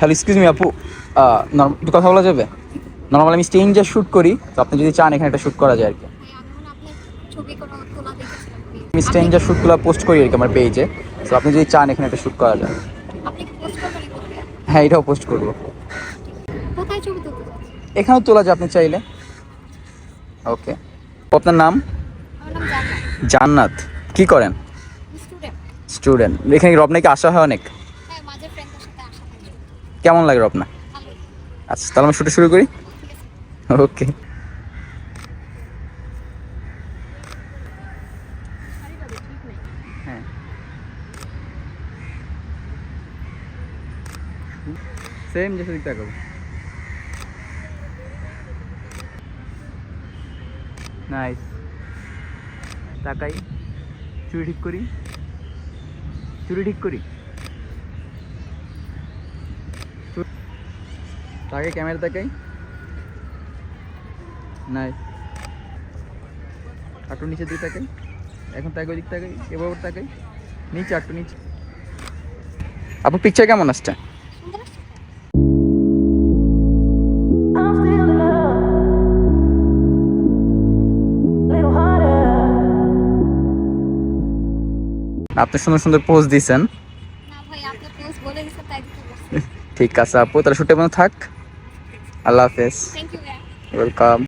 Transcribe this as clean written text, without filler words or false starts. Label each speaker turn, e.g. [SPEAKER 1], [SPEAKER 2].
[SPEAKER 1] Hello excuse me আপু, একটু কথা বলা যাবে? নর্মালি আমি স্ট্রেঞ্জার শ্যুট করি, তো আপনি যদি চান এখানে একটা শ্যুট করা যায় আর কি। আমি স্ট্রেঞ্জার শ্যুটগুলো পোস্ট করি আর কি আমার পেজে, তো আপনি যদি চান এখানে একটা শ্যুট করা যায়। হ্যাঁ, এটাও পোস্ট করবো। এখানেও তোলা যায় আপনি চাইলে। ওকে, আপনার নাম? জান্নাত। কি করেন? স্টুডেন্ট। এখানে রবনা কি আসা হয় অনেক? কেমন লাগে রবনা? আচ্ছা, তাহলে আমি শুরু করি। ওকে। হ্যাঁ, সেম যেসে দিক তাকাবো। নাইস। তাকাই, চুরি ঠিক করি, চুরি ঠিক করি। তাকাই, ক্যামেরা তাকাই। নাইস। একটু নিচের দিকে তাকাই, এখন তাকাই, ওই দিক তাকাই, এবার তাকাই, নিচে একটু নিচে। আপনার পিকচার কেমন আসছে? আপনি সুন্দর সুন্দর পোজ দিয়েছেন। ঠিক আছে আপু, তাহলে শুটে মনে থাক। আল্লাহ হাফেজ। ওয়েলকাম।